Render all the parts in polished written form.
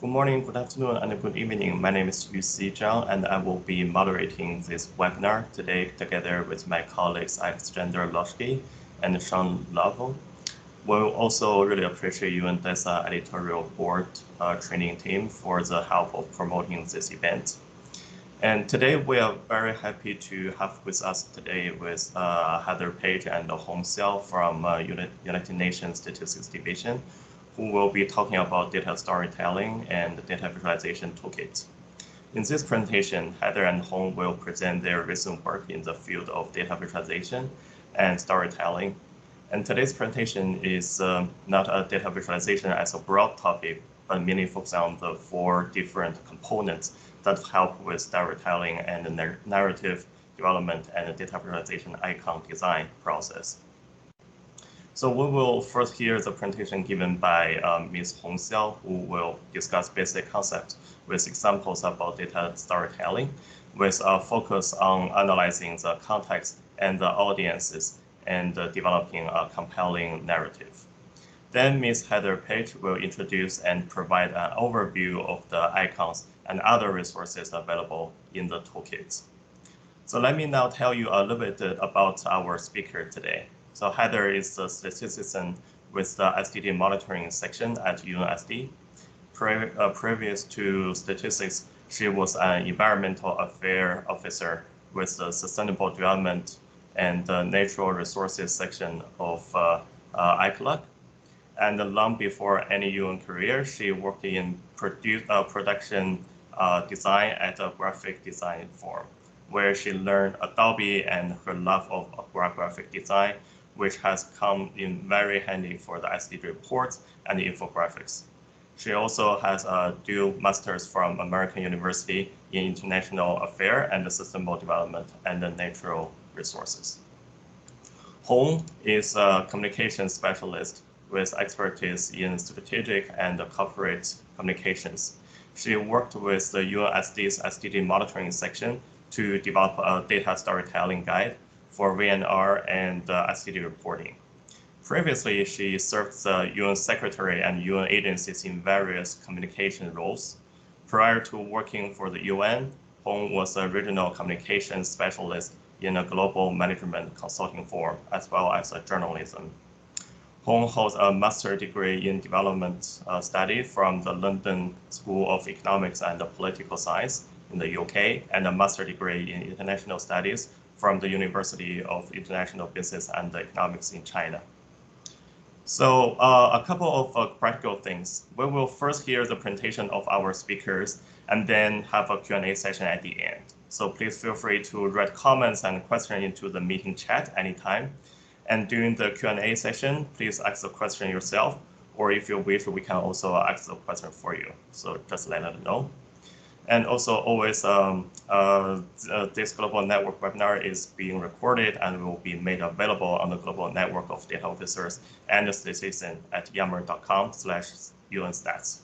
Good morning, good afternoon, and good evening. My name is Yuxi Zhang, and I will be moderating this webinar today together with my colleagues Alexander Loschke and Sean Lovell. We'll also really appreciate UNSD editorial board training team for the help of promoting this event. And today we are very happy to have with us today with Heather Page and Hong Xiao from United Nations Statistics Division, who will be talking about data storytelling and data visualization toolkits. In this presentation, Heather and Hong will present their recent work in the field of data visualization and storytelling. And today's presentation is not a data visualization as a broad topic, but mainly focus on the 4 different components that help with storytelling and the narrative development and the data visualization icon design process. So we will first hear the presentation given by Ms. Hong Xiao, who will discuss basic concepts with examples about data storytelling, with a focus on analyzing the context and the audiences and developing a compelling narrative. Then Ms. Heather Page will introduce and provide an overview of the icons and other resources available in the toolkits. So let me now tell you a little bit about our speaker today. So Heather is a statistician with the SDD monitoring section at UNSD. Previous to statistics, she was an environmental affairs officer with the sustainable development and the natural resources section of ICLUC. And long before any UN career, she worked in production design at a graphic design firm, where she learned Adobe and her love of graphic design, which has come in very handy for the SDD reports and the infographics. She also has a dual master's from American University in International Affairs and Sustainable Development and Natural Resources. Hong is a communications specialist with expertise in strategic and corporate communications. She worked with the UNSD's SDD monitoring section to develop a data storytelling guide for VNR and SDD reporting. Previously, she served the UN Secretary and UN agencies in various communication roles. Prior to working for the UN, Hong was a regional communications specialist in a global management consulting firm, as well as a journalism. Hong holds a master's degree in development study from the London School of Economics and Political Science in the UK, and a master's degree in international studies from the University of International Business and Economics in China. So a couple of practical things. We will first hear the presentation of our speakers and then have a Q&A session at the end. So please feel free to write comments and questions into the meeting chat anytime. And during the Q&A session, please ask the question yourself, or if you wish, we can also ask the question for you. So just let us know. And also always, this global network webinar is being recorded and will be made available on the global network of data officers and statisticians at yammer.com/UNStats.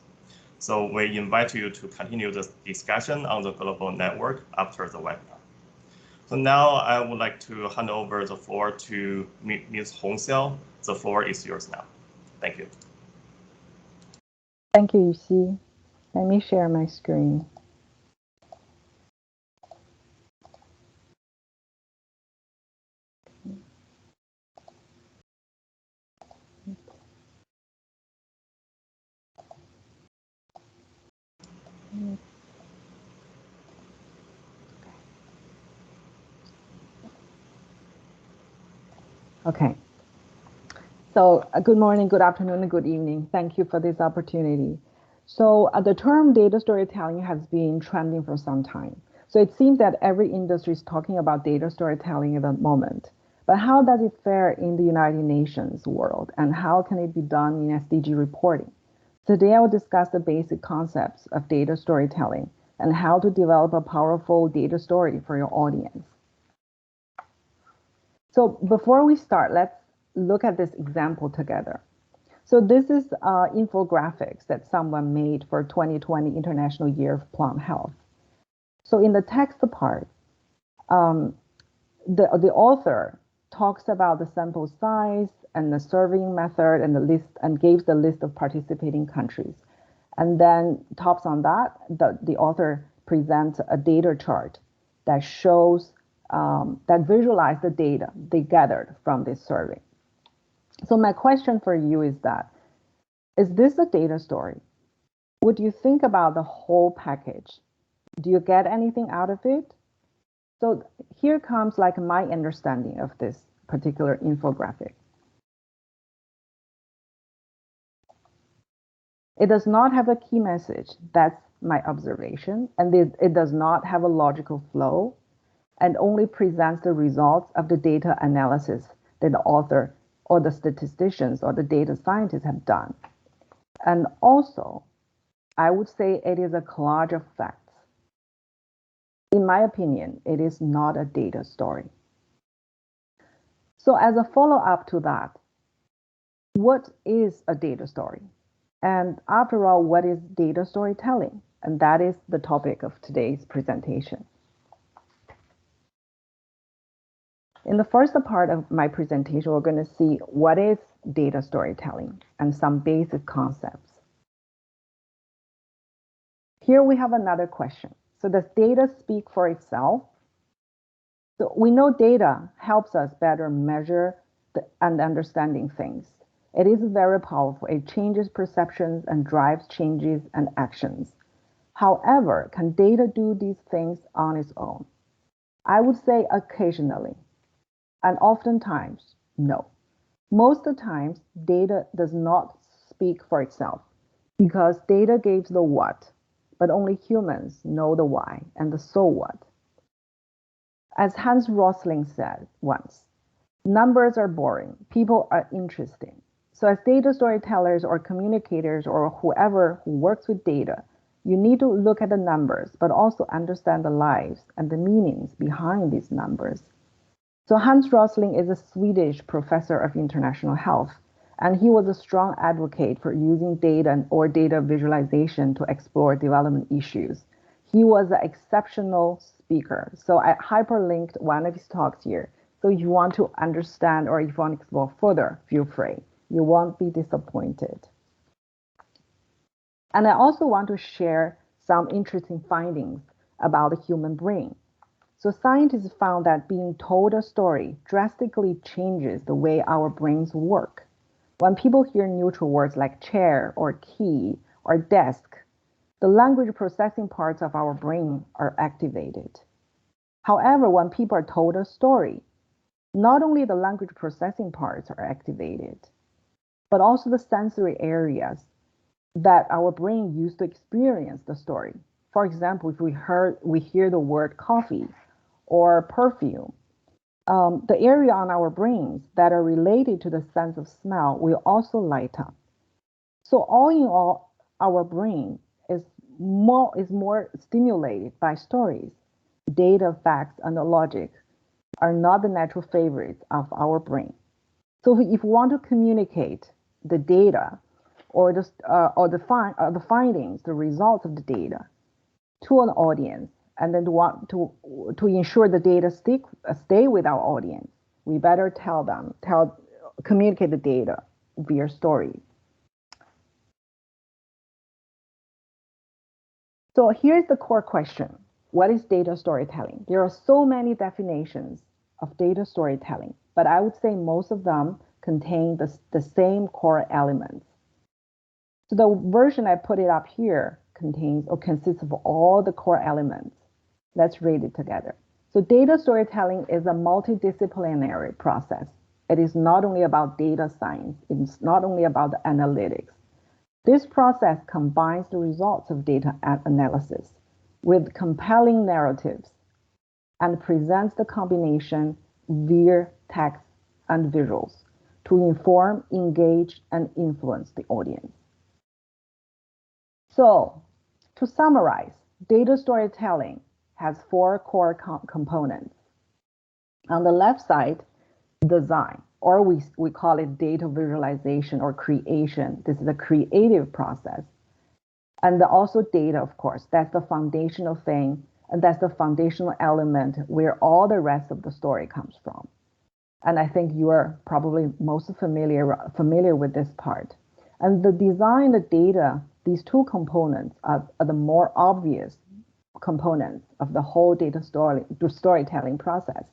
So we invite you to continue the discussion on the global network after the webinar. So now I would like to hand over the floor to Ms. Hong Xiao. The floor is yours now. Thank you. Thank you, Yuxi. Let me share my screen. Okay. So good morning, good afternoon, and good evening. Thank you for this opportunity. So the term data storytelling has been trending for some time. So it seems that every industry is talking about data storytelling at the moment. But how does it fare in the United Nations world, and how can it be done in SDG reporting? Today I will discuss the basic concepts of data storytelling and how to develop a powerful data story for your audience. So before we start, let's look at this example together. So this is infographics that someone made for 2020 International Year of Plant Health. So in the text part, the author talks about the sample size and the surveying method and the list, and gave the list of participating countries. And then tops on that, the author presents a data chart that shows, that visualize the data they gathered from this survey. So my question for you is that, is this a data story? Would you think about the whole package? Do you get anything out of it? So here comes like my understanding of this particular infographic. It does not have a key message. That's my observation. And it does not have a logical flow and only presents the results of the data analysis that the author or the statisticians or the data scientists have done. And also, I would say it is a collage of facts. In my opinion, it is not a data story. So as a follow-up to that, what is a data story? And after all, what is data storytelling? And that is the topic of today's presentation. In the first part of my presentation, we're going to see what is data storytelling and some basic concepts. Here we have another question. So does data speak for itself? So we know data helps us better measure and understanding things. It is very powerful. It changes perceptions and drives changes and actions. However, can data do these things on its own? I would say occasionally, and oftentimes, no. Most of the times, data does not speak for itself because data gives the what, but only humans know the why and the so what. As Hans Rosling said once, numbers are boring, people are interesting. So as data storytellers or communicators or whoever who works with data, you need to look at the numbers, but also understand the lives and the meanings behind these numbers. So Hans Rosling is a Swedish professor of international health, and he was a strong advocate for using data or data visualization to explore development issues. He was an exceptional speaker. So I hyperlinked one of his talks here. So if you want to understand or if you want to explore further, feel free. You won't be disappointed. And I also want to share some interesting findings about the human brain. So scientists found that being told a story drastically changes the way our brains work. When people hear neutral words like chair or key or desk, the language processing parts of our brain are activated. However, when people are told a story, not only the language processing parts are activated, but also the sensory areas that our brain used to experience the story. For example, if we hear the word coffee or perfume, the area on our brains that are related to the sense of smell will also light up. So all in all, our brain is more stimulated by stories. Data, facts, and the logic are not the natural favorites of our brain. So if we want to communicate the data or the findings, the results of the data to an audience, and then to ensure the data stay with our audience, we better communicate the data via story. So here's the core question. What is data storytelling? There are so many definitions of data storytelling, but I would say most of them contain the same core elements. So the version I put it up here contains or consists of all the core elements. Let's read it together. So data storytelling is a multidisciplinary process. It is not only about data science. It's not only about the analytics. This process combines the results of data analysis with compelling narratives and presents the combination via text and visuals to inform, engage, and influence the audience. So, to summarize, data storytelling has four core components. On the left side, design, or we call it data visualization or creation. This is a creative process. And also data, of course, that's the foundational thing, and that's the foundational element where all the rest of the story comes from. And I think you are probably most familiar with this part. And the design, the data these two components are the more obvious components of the whole data storytelling process.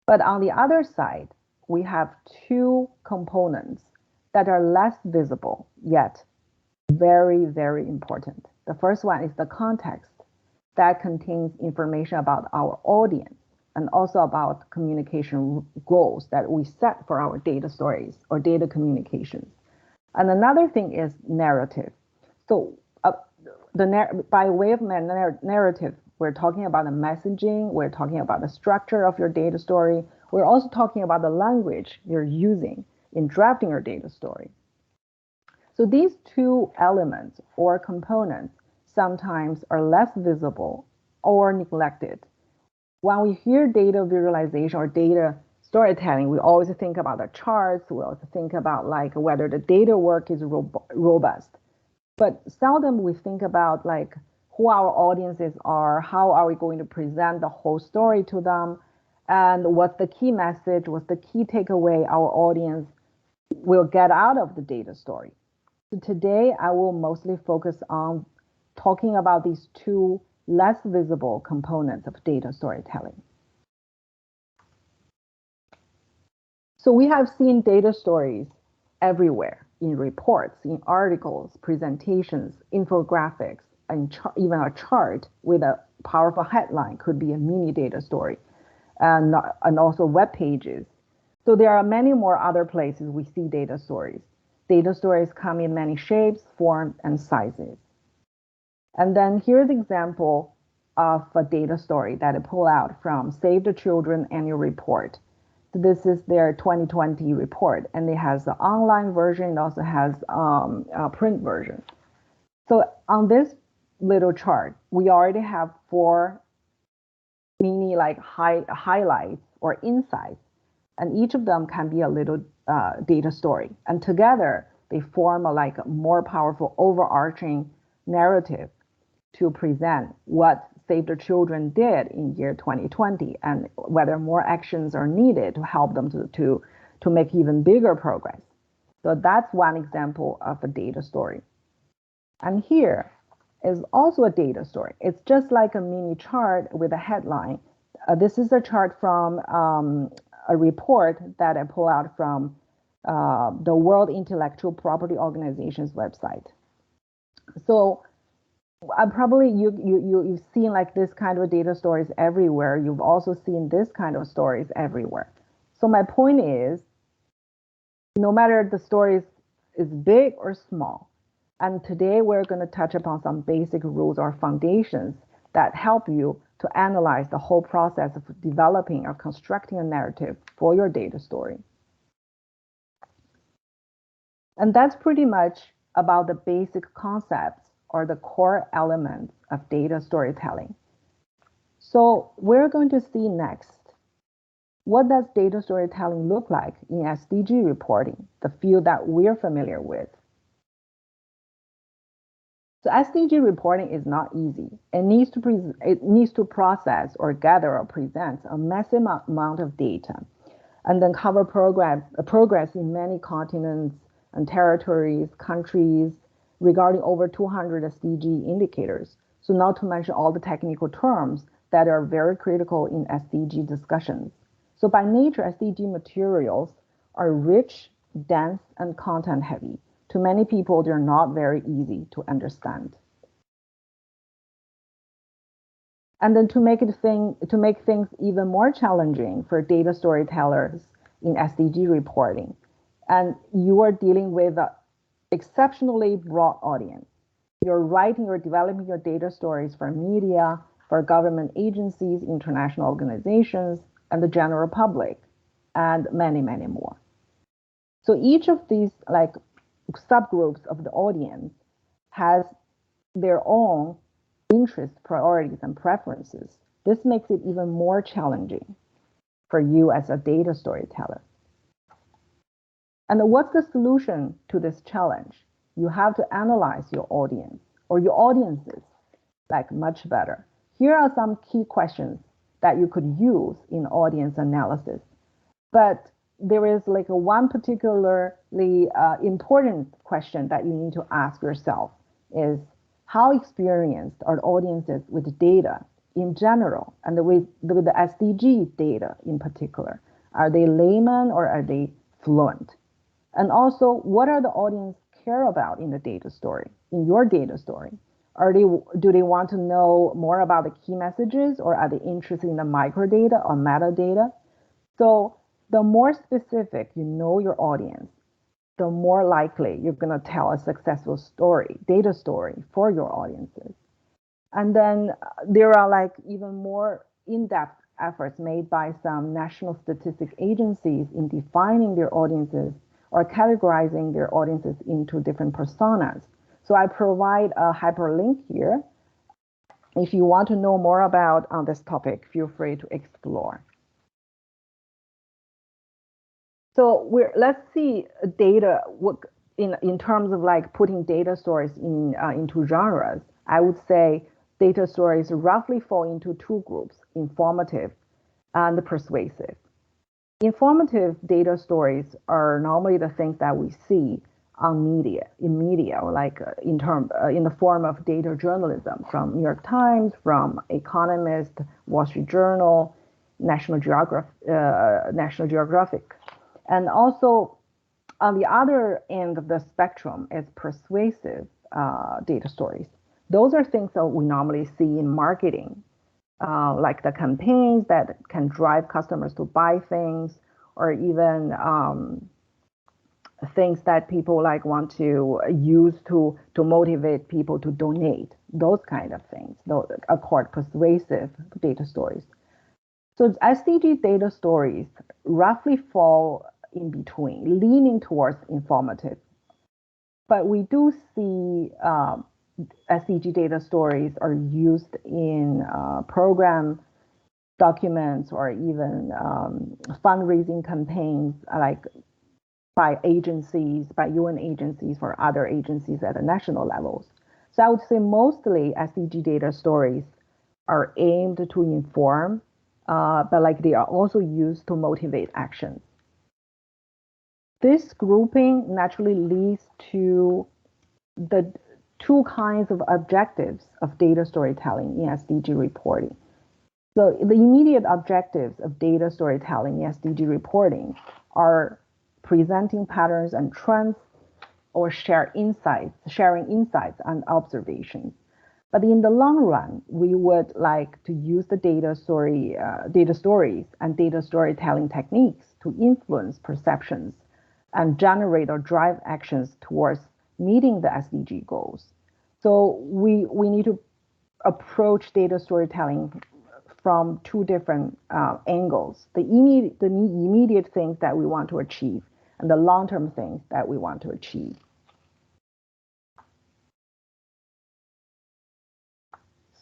But on the other side, we have two components that are less visible, yet very, very important. The first one is the context that contains information about our audience and also about communication goals that we set for our data stories or data communications. And another thing is narrative. So by way of narrative, we're talking about the messaging, we're talking about the structure of your data story, we're also talking about the language you're using in drafting your data story. So these two elements or components sometimes are less visible or neglected. When we hear data visualization or data storytelling, we always think about the charts, we also think about like whether the data work is robust. But seldom we think about like who our audiences are, how are we going to present the whole story to them, and what's the key message, what's the key takeaway our audience will get out of the data story. So today, I will mostly focus on talking about these two less visible components of data storytelling. So we have seen data stories everywhere in reports, in articles, presentations, infographics, and even a chart with a powerful headline could be a mini data story, and also web pages. So there are many more other places we see data stories. Data stories come in many shapes, forms, and sizes. And then here's an example of a data story that I pull out from Save the Children annual report. So this is their 2020 report, and it has the online version. It also has a print version. So on this little chart, we already have 4 mini like highlights or insights, and each of them can be a little data story. And together, they form a more powerful overarching narrative to present what Save the Children did in year 2020 and whether more actions are needed to help them to make even bigger progress. So that's one example of a data story. And here is also a data story. It's just like a mini chart with a headline. This is a chart from a report that I pull out from the World Intellectual Property Organization's website. So probably you've seen like this kind of data stories everywhere. You've also seen this kind of stories everywhere. So my point is, no matter the story is big or small, and today we're going to touch upon some basic rules or foundations that help you to analyze the whole process of developing or constructing a narrative for your data story. And that's pretty much about the basic concepts or the core elements of data storytelling. So we're going to see next, what does data storytelling look like in SDG reporting, the field that we're familiar with? So SDG reporting is not easy. It needs to process or gather or present a massive amount of data and then cover progress in many continents and territories, countries, regarding over 200 SDG indicators. So not to mention all the technical terms that are very critical in SDG discussions. So by nature, SDG materials are rich, dense, and content heavy. To many people, they're not very easy to understand. And then to make things even more challenging for data storytellers in SDG reporting, and you are dealing with an exceptionally broad audience. You're writing or developing your data stories for media, for government agencies, international organizations, and the general public, and many, many more. So each of these like subgroups of the audience has their own interests, priorities, and preferences. This makes it even more challenging for you as a data storyteller. And what's the solution to this challenge? You have to analyze your audience or your audiences like much better. Here are some key questions that you could use in audience analysis. But there is like one particularly important question that you need to ask yourself is how experienced are audiences with data in general and with the SDG data in particular? Are they layman or are they fluent? And also, what are the audience care about in the data story, in your data story? Do they want to know more about the key messages, or are they interested in the microdata or metadata? So the more specific you know your audience, the more likely you're going to tell a successful story, data story for your audiences. And then there are like even more in-depth efforts made by some national statistic agencies in defining their audiences or categorizing their audiences into different personas. So I provide a hyperlink here. If you want to know more about this topic, feel free to explore. So let's see data in terms of like putting data stories into genres. I would say data stories roughly fall into two groups: informative and persuasive. Informative data stories are normally the things that we see on media, like in the form of data journalism from New York Times, from Economist, Wall Street Journal, National Geographic. And also on the other end of the spectrum is persuasive data stories. Those are things that we normally see in marketing, like the campaigns that can drive customers to buy things, or even things that people like want to use to motivate people to donate. Those kind of things, those are called persuasive data stories. So SDG data stories roughly fall in between, leaning towards informative. But we do see SDG data stories are used in program documents or even fundraising campaigns, like by agencies, by UN agencies or other agencies at the national levels. So I would say mostly SDG data stories are aimed to inform, but like they are also used to motivate actions. This grouping naturally leads to the two kinds of objectives of data storytelling in SDG reporting. So the immediate objectives of data storytelling in SDG reporting are presenting patterns and trends, or sharing insights and observations. But in the long run, we would like to use the data stories and data storytelling techniques to influence perceptions and generate or drive actions towards meeting the SDG goals. So we need to approach data storytelling from two different angles: the immediate things that we want to achieve and the long-term things that we want to achieve.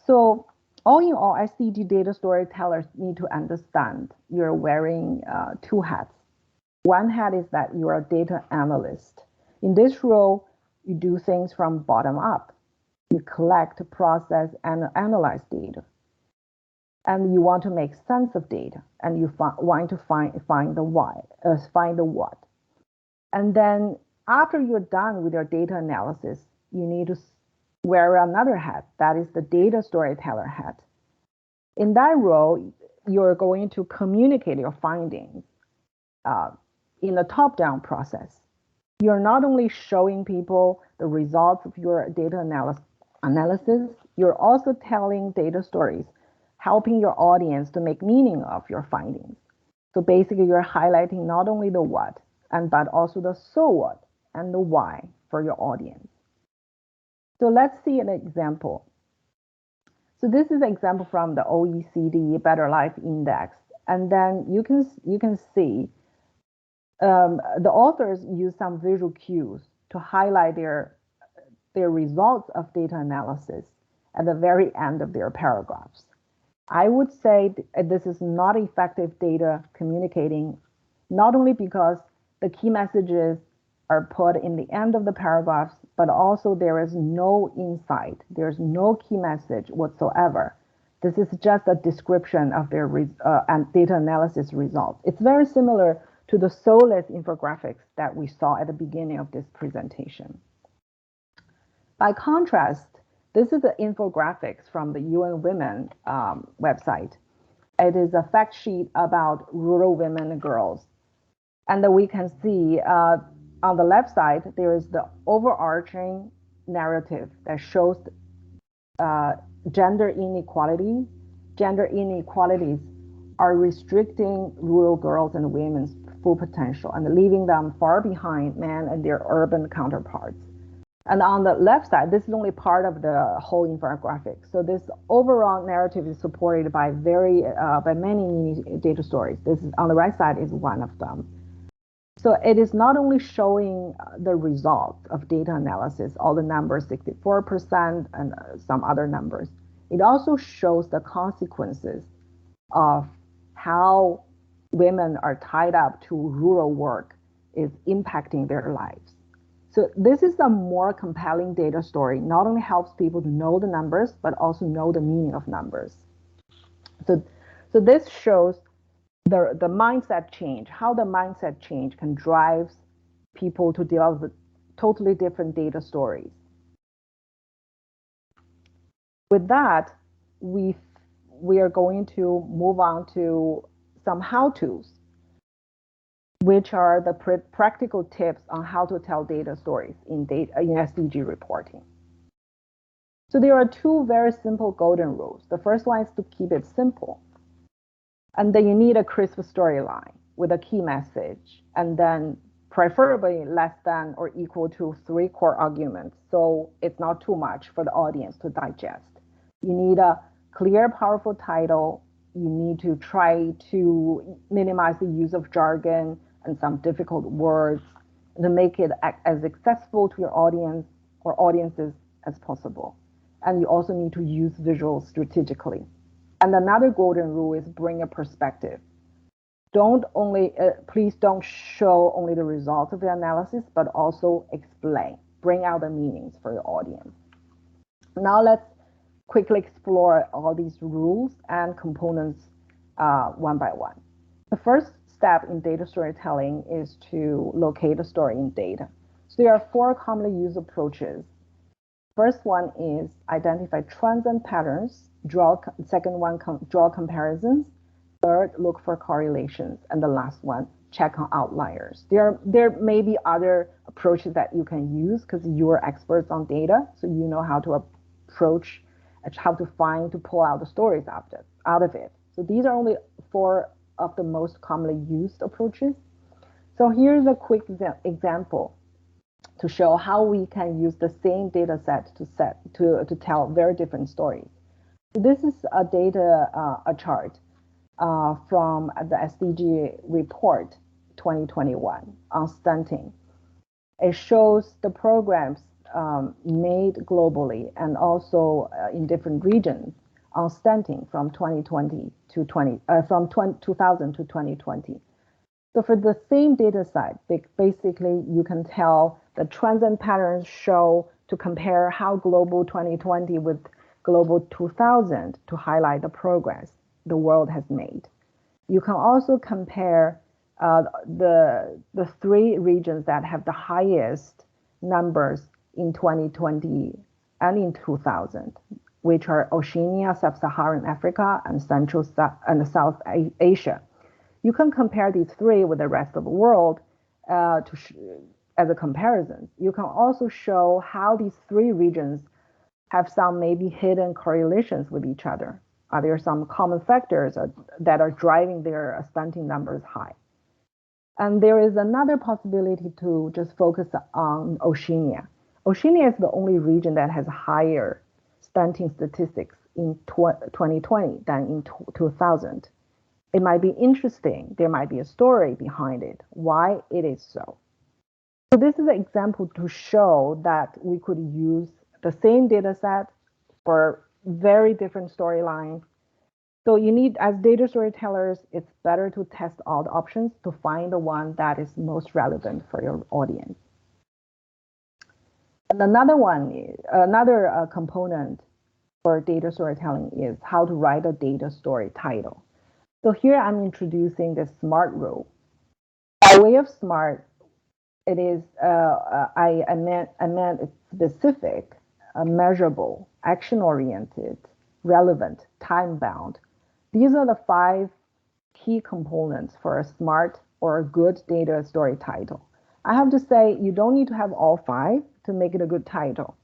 So all in all, SDG data storytellers need to understand you're wearing two hats. One hat is that you're a data analyst. In this role, you do things from bottom up. You collect, process, and analyze data. And you want to make sense of data, and you want to find the what. And then after you're done with your data analysis, you need to wear another hat, that is the data storyteller hat. In that role, you're going to communicate your findings in a top-down process. You're not only showing people the results of your data analysis, you're also telling data stories, helping your audience to make meaning of your findings. So basically, you're highlighting not only the what, but also the so what and the why for your audience. So let's see an example. So this is an example from the OECD Better Life Index. And then you can see the authors use some visual cues to highlight their results of data analysis at the very end of their paragraphs. I would say this is not effective data communicating, not only because the key messages are put in the end of the paragraphs, but also there is no insight. There's no key message whatsoever. This is just a description of their data analysis results. It's very similar to the soulless infographics that we saw at the beginning of this presentation. By contrast, this is the infographics from the UN Women website. It is a fact sheet about rural women and girls. And then we can see on the left side, there is the overarching narrative that shows gender inequality. Gender inequalities are restricting rural girls and women's full potential and leaving them far behind men and their urban counterparts. And on the left side, this is only part of the whole infographic. So this overall narrative is supported by many data stories. This is, on the right side is one of them. So it is not only showing the results of data analysis, all the numbers, 64% and some other numbers. It also shows the consequences of how women are tied up to rural work is impacting their lives. So this is a more compelling data story. Not only helps people to know the numbers, but also know the meaning of numbers. So this shows the mindset change, how the mindset change can drive people to develop totally different data stories. With that, we are going to move on to some how-tos, which are the practical tips on how to tell data stories in SDG reporting. So there are two very simple golden rules. The first one is to keep it simple. And then you need a crisp storyline with a key message, and then preferably less than or equal to 3 core arguments. So it's not too much for the audience to digest. You need a clear, powerful title. You need to try to minimize the use of jargon and some difficult words to make it as accessible to your audience or audiences as possible. And you also need to use visuals strategically. And another golden rule is bring a perspective. Please don't show only the results of the analysis, but also explain, bring out the meanings for your audience. Now let's quickly explore all these rules and components one by one. The first step in data storytelling is to locate a story in data. So there are 4 commonly used approaches. First one is identify trends and patterns. Second one, draw comparisons. Third, look for correlations. And the last one, check on outliers. There may be other approaches that you can use because you are experts on data, so you know how to approach, how to find, to pull out the stories out of it. So these are only 4 of the most commonly used approaches. So here's a quick example to show how we can use the same data set to tell very different stories. So this is a chart from the SDG report 2021 on stunting. It shows the programs made globally and also in different regions on stunting from 2000 to 2020. So for the same data set, basically you can tell the trends and patterns show to compare how global 2020 with global 2000 to highlight the progress the world has made. You can also compare the 3 regions that have the highest numbers in 2020 and in 2000, which are Oceania, Sub-Saharan Africa, and Central and South Asia. You can compare these 3 with the rest of the world as a comparison. You can also show how these 3 regions have some maybe hidden correlations with each other. Are there some common factors that are driving their stunting numbers high? And there is another possibility to just focus on Oceania. Oceania is the only region that has higher stunting statistics in 2020 than in 2000. It might be interesting. There might be a story behind it, why it is so. So this is an example to show that we could use the same data set for very different storylines. So you need, as data storytellers, it's better to test all the options to find the one that is most relevant for your audience. And another component for data storytelling is how to write a data story title. So here I'm introducing the SMART rule. By way of SMART, it is I meant it's specific, measurable, action-oriented, relevant, time-bound. These are the 5 key components for a smart or a good data story title. I have to say, you don't need to have all 5 to make it a good title.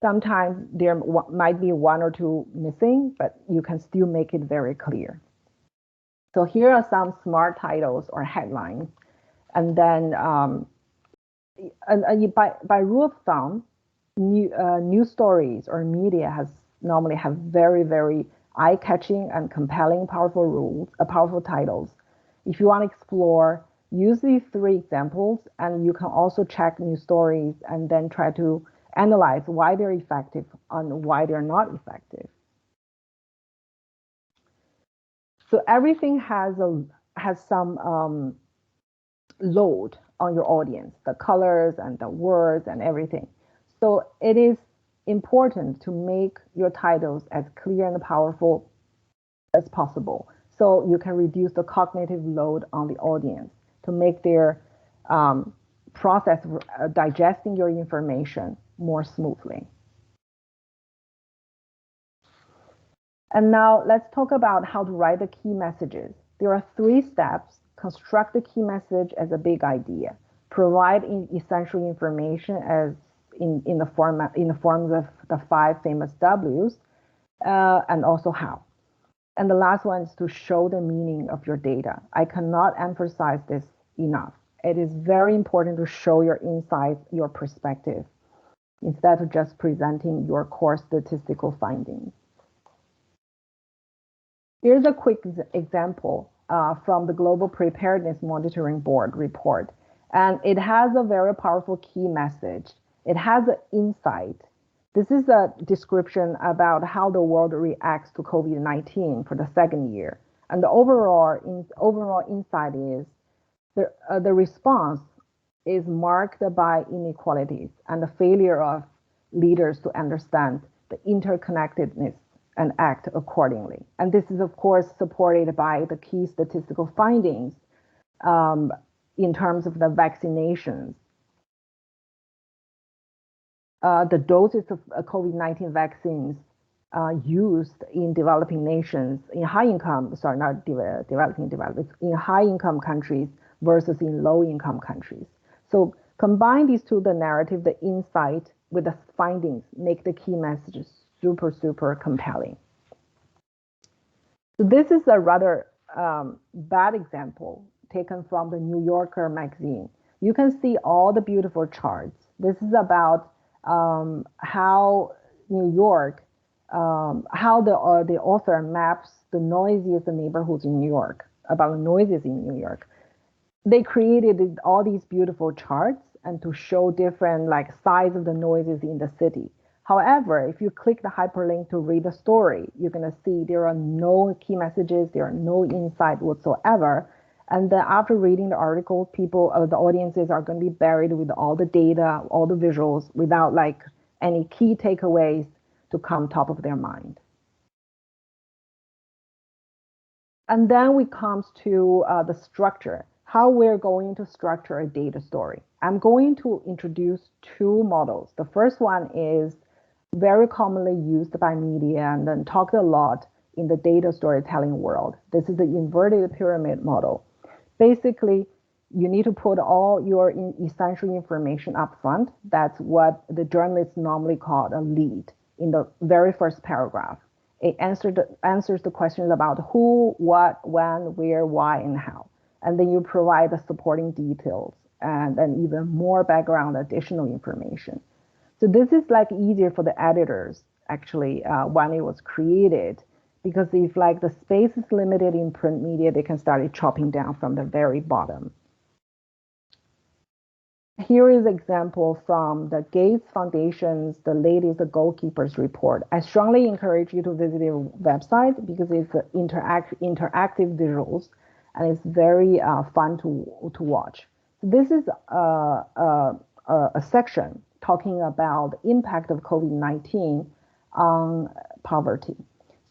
Sometimes there might be 1 or 2 missing, but you can still make it very clear. So here are some smart titles or headlines. And then by rule of thumb, news stories or media normally have very, very eye-catching and compelling, powerful titles. If you want to explore, use these 3 examples, and you can also check news stories and then try to analyze why they're effective and why they're not effective. So everything has some load on your audience, the colors and the words and everything. So it is important to make your titles as clear and powerful as possible, so you can reduce the cognitive load on the audience to make their process digesting your information more smoothly. And now let's talk about how to write the key messages. There are 3 steps. Construct the key message as a big idea. Provide essential information as in the forms of the 5 famous W's, and also how. And the last one is to show the meaning of your data. I cannot emphasize this enough. It is very important to show your insights, your perspective, instead of just presenting your core statistical findings. Here's a quick example from the Global Preparedness Monitoring Board report. And it has a very powerful key message. It has an insight. This is a description about how the world reacts to COVID-19 for the 2nd year. And the overall insight is the response is marked by inequalities and the failure of leaders to understand the interconnectedness and act accordingly. And this is, of course, supported by the key statistical findings in terms of the vaccinations. The doses of COVID-19 vaccines used in developing nations, in high-income, sorry, not developing, in high-income countries versus in low-income countries. So combine these two, the narrative, the insight with the findings, make the key messages super, super compelling. So this is a rather bad example taken from the New Yorker magazine. You can see all the beautiful charts. This is about how New York, how the author maps the noisiest neighborhoods in New York, about the noises in New York. They created all these beautiful charts and to show different size of the noises in the city. However, if you click the hyperlink to read the story, you're going to see there are no key messages, there are no insight whatsoever. And then after reading the article, the audiences are going to be buried with all the data, all the visuals, without any key takeaways to come top of their mind. And then we come to the structure, how we're going to structure a data story. I'm going to introduce 2 models. The first one is very commonly used by media and then talked a lot in the data storytelling world. This is the inverted pyramid model. Basically, you need to put all your essential information up front. That's what the journalists normally call a lead in the very first paragraph. It answers the questions about who, what, when, where, why, and how. And then you provide the supporting details and then even more background additional information. So this is easier for the editors actually when it was created, because if the space is limited in print media, they can start chopping down from the very bottom. Here is an example from the Gates Foundation's the latest Goalkeepers report. I strongly encourage you to visit their website because it's interactive visuals and it's very fun to watch. So this is a section talking about the impact of COVID-19 on poverty.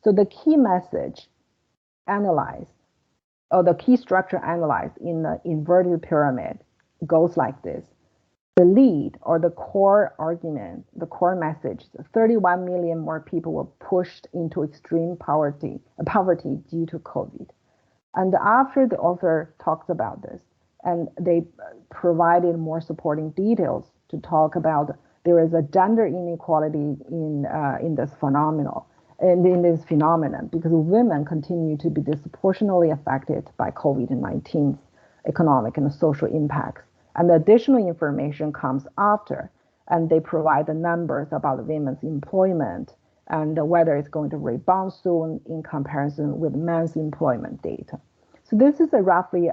So the key message analyzed, or the key structure analyzed in the inverted pyramid goes like this. the lead or the core argument, the core message, 31 million more people were pushed into extreme poverty due to COVID. And after the author talks about this, and they provided more supporting details to talk about there is a gender inequality in this phenomenon, in this phenomenon, because women continue to be disproportionately affected by COVID-19's economic and social impacts. And the additional information comes after, and they provide the numbers about women's employment and whether it's going to rebound soon in comparison with men's employment data. So this is a roughly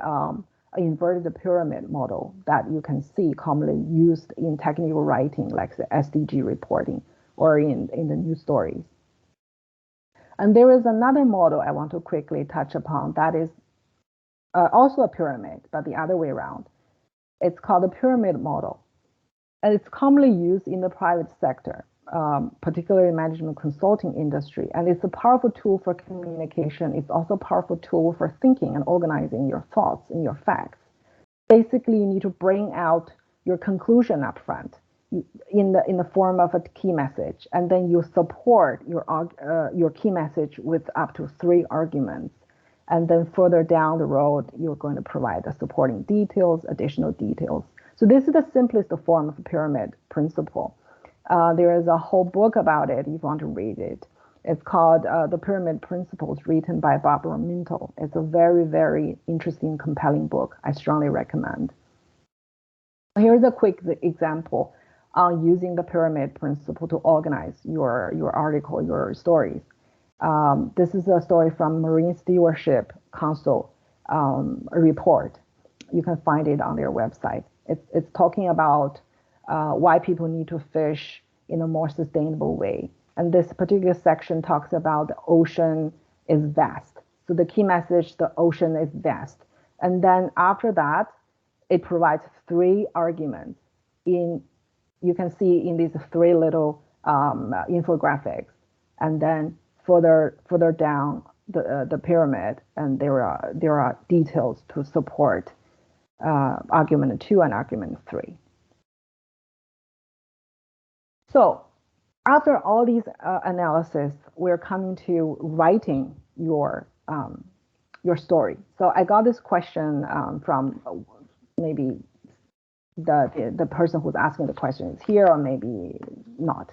inverted pyramid model that you can see commonly used in technical writing, like the SDG reporting or in the news stories. And there is another model I want to quickly touch upon that is also a pyramid, but the other way around. It's called the pyramid model, and it's commonly used in the private sector, particularly management consulting industry. And it's a powerful tool for communication. It's also a powerful tool for thinking and organizing your thoughts and your facts. Basically, you need to bring out your conclusion up front in the form of a key message, and then you support your key message with up to 3 arguments. And then further down the road, you're going to provide the supporting details, additional details. So this is the simplest form of pyramid principle. There is a whole book about it if you want to read it. It's called The Pyramid Principles, written by Barbara Mintel. It's a very, very interesting, compelling book. I strongly recommend. Here's a quick example on using the pyramid principle to organize your article, your stories. This is a story from Marine Stewardship Council report. You can find it on their website. It's talking about why people need to fish in a more sustainable way. And this particular section talks about the ocean is vast. So the key message, the ocean is vast. And then after that, it provides 3 arguments. You can see in these 3 little infographics. And then further down the pyramid, and there are details to support argument 2 and argument 3. So after all these analysis, we're coming to writing your story. So I got this question from maybe the person who's asking the question is here, or maybe not.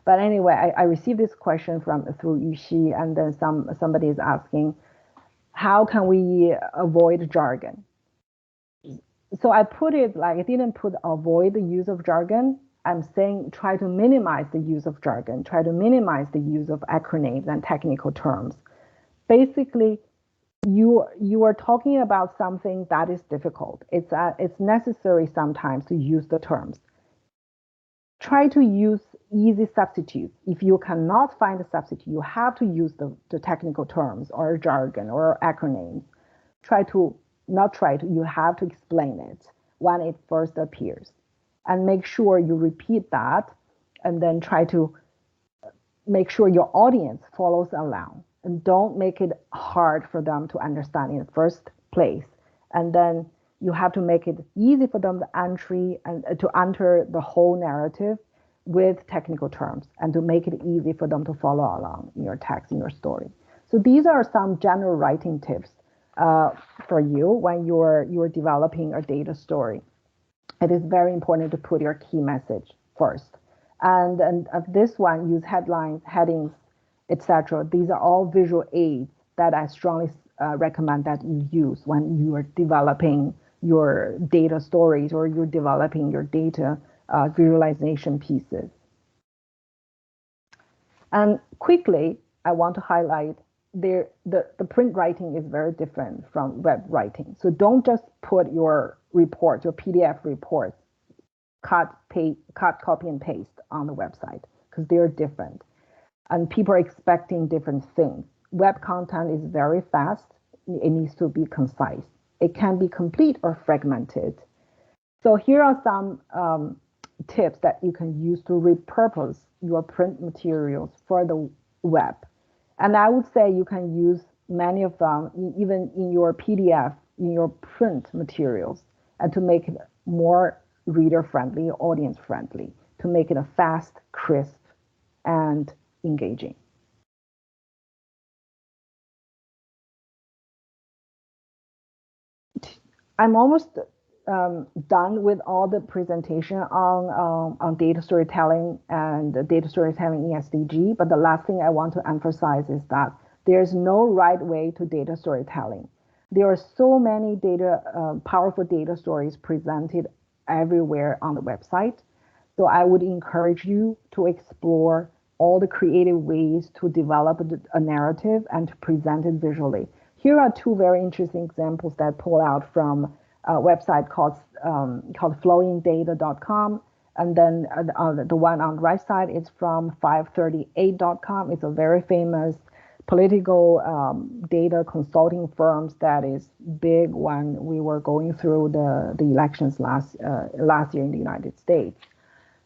But anyway, I received this question through Yuxi, and then somebody is asking, how can we avoid jargon? So I put it like, I didn't put avoid the use of jargon. I'm saying try to minimize the use of jargon, try to minimize the use of acronyms and technical terms. Basically, you are talking about something that is difficult. It's necessary sometimes to use the terms. Try to use easy substitutes. If you cannot find a substitute, you have to use the technical terms or jargon or acronyms. You have to explain it when it first appears. And make sure you repeat that, and then try to make sure your audience follows along. And don't make it hard for them to understand in the first place. And then you have to make it easy for them to enter the whole narrative with technical terms, and to make it easy for them to follow along in your text, in your story. So these are some general writing tips for you when you're developing a data story. It is very important to put your key message first. And of this one, use headlines, headings, etc. These are all visual aids that I strongly recommend that you use when you are developing your data stories or you're developing your data visualization pieces. And quickly, I want to highlight the print writing is very different from web writing. So don't just put your reports, your PDF reports, cut, copy, and paste on the website, because they're different. And people are expecting different things. Web content is very fast. It needs to be concise. It can be complete or fragmented. So here are some tips that you can use to repurpose your print materials for the web. And I would say you can use many of them even in your PDF, in your print materials, and to make it more reader-friendly, audience-friendly, to make it a fast, crisp, and engaging. I'm almost done with all the presentation on data storytelling and data storytelling in SDG, but the last thing I want to emphasize is that there's no right way to data storytelling. There are so many powerful data stories presented everywhere on the website. So I would encourage you to explore all the creative ways to develop a narrative and to present it visually. Here are two very interesting examples that I pulled out from a website called flowingdata.com. And then the one on the right side is from 538.com. It's a very famous political data consulting firms that is big when we were going through the elections last year in the United States.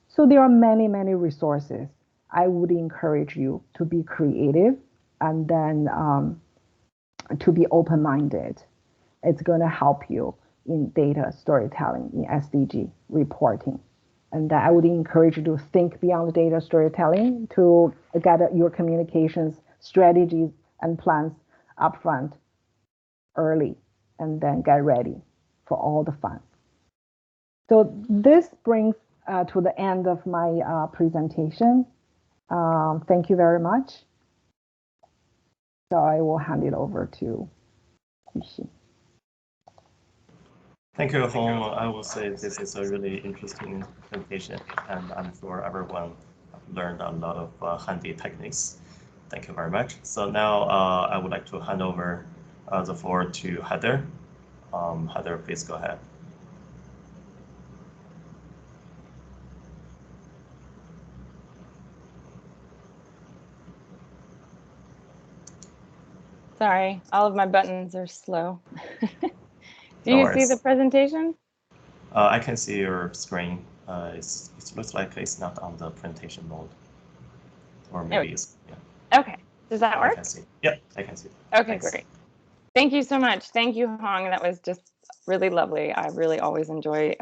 So there are many, many resources. I would encourage you to be creative and then to be open-minded. It's going to help you in data storytelling, in SDG reporting. And I would encourage you to think beyond data storytelling to get your communications strategies and plans upfront early, and then get ready for all the fun. So this brings to the end of my presentation. Thank you very much. So I will hand it over to Yuxi. Thank you, Hong. I will say this is a really interesting presentation, and I'm sure everyone learned a lot of handy techniques. Thank you very much. So now I would like to hand over the floor to Heather. Heather, please go ahead. Sorry, all of my buttons are slow. Do you see the presentation? I can see your screen. It looks like it's not on the presentation mode. Or maybe it's, yeah. Okay, does that work? I can see. Yeah, I can see. Okay, thanks. Great. Thank you so much. Thank you, Hong. That was just really lovely. I really always enjoy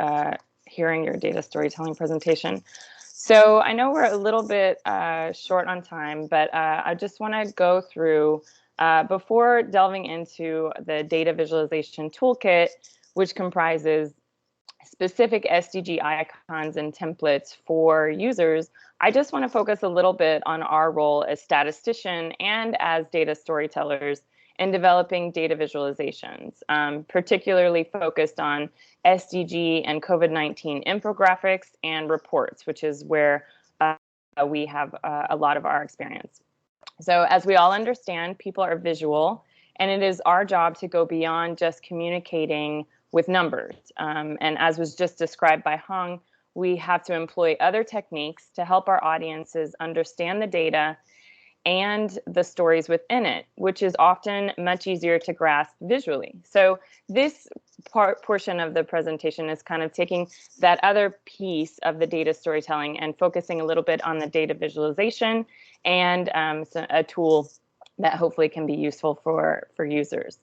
hearing your data storytelling presentation. So I know we're a little bit short on time, but I just want to go through, before delving into the data visualization toolkit, which comprises specific SDG icons and templates for users, I just want to focus a little bit on our role as statistician and as data storytellers in developing data visualizations, particularly focused on SDG and COVID-19 infographics and reports, which is where we have a lot of our experience. So as we all understand, people are visual, and it is our job to go beyond just communicating with numbers. And as was just described by Hong, we have to employ other techniques to help our audiences understand the data and the stories within it, which is often much easier to grasp visually. So this portion of the presentation is kind of taking that other piece of the data storytelling and focusing a little bit on the data visualization and a tool that hopefully can be useful for users.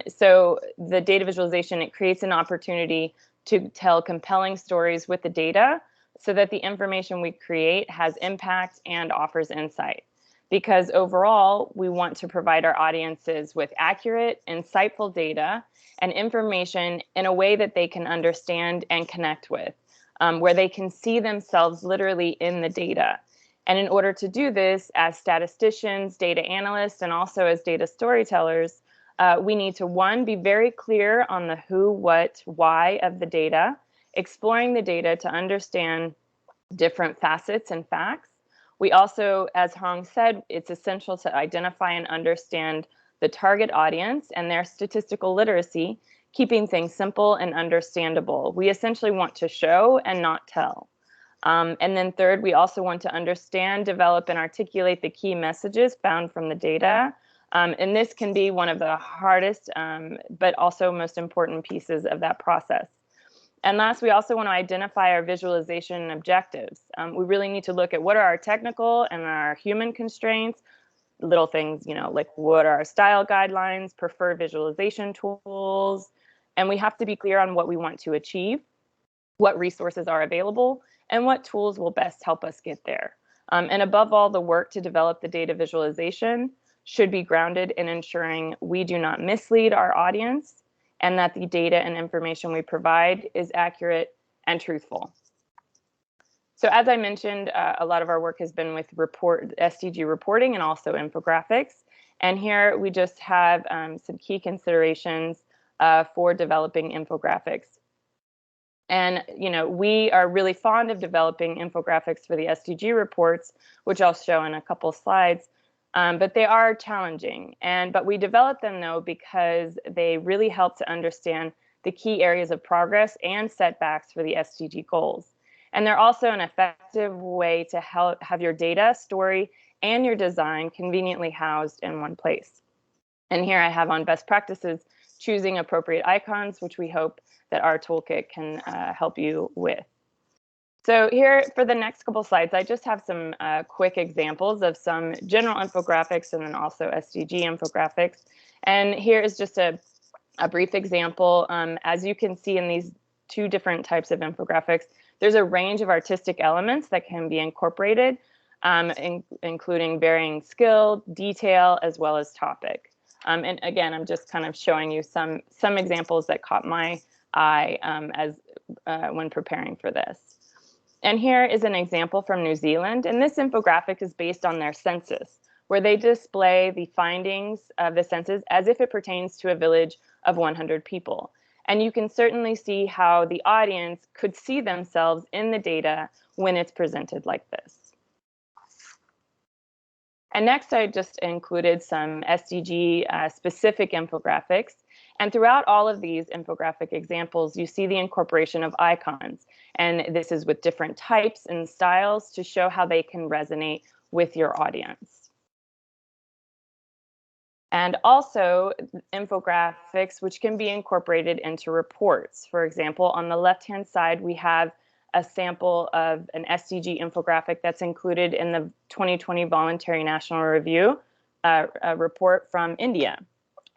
So the data visualization, it creates an opportunity to tell compelling stories with the data so that the information we create has impact and offers insight. Because overall, we want to provide our audiences with accurate, insightful data and information in a way that they can understand and connect with, where they can see themselves literally in the data. And in order to do this, as statisticians, data analysts, and also as data storytellers, we need to, one, be very clear on the who, what, why of the data, exploring the data to understand different facets and facts. We also, as Hong said, it's essential to identify and understand the target audience and their statistical literacy, keeping things simple and understandable. We essentially want to show and not tell. And then third, we also want to understand, develop, and articulate the key messages found from the data. And this can be one of the hardest, but also most important pieces of that process. And last, we also want to identify our visualization objectives. We really need to look at what are our technical and our human constraints, little things, you know, like what are our style guidelines, preferred visualization tools, and we have to be clear on what we want to achieve. what resources are available, and what tools will best help us get there. And above all, the work to develop the data visualization should be grounded in ensuring we do not mislead our audience and that the data and information we provide is accurate and truthful. So as I mentioned, a lot of our work has been with SDG reporting and also infographics. And here we just have some key considerations for developing infographics. And, you know, we are really fond of developing infographics for the SDG reports, which I'll show in a couple slides, but they are challenging. But we develop them, though, because they really help to understand the key areas of progress and setbacks for the SDG goals. And they're also an effective way to have your data, story, and your design conveniently housed in one place. And here I have on best practices, choosing appropriate icons, which we hope that our toolkit can help you with. So here for the next couple slides, I just have some quick examples of some general infographics and then also SDG infographics. And here is just a brief example. As you can see in these two different types of infographics, there's a range of artistic elements that can be incorporated, including varying skill, detail, as well as topic. And again, I'm just kind of showing you some examples that caught my eye when preparing for this. And here is an example from New Zealand, and this infographic is based on their census, where they display the findings of the census as if it pertains to a village of 100 people. And you can certainly see how the audience could see themselves in the data when it's presented like this. And next, I just included some SDG specific infographics. And throughout all of these infographic examples, you see the incorporation of icons. And this is with different types and styles to show how they can resonate with your audience. And also infographics, which can be incorporated into reports. For example, on the left-hand side, we have a sample of an SDG infographic that's included in the 2020 Voluntary National Review report from India.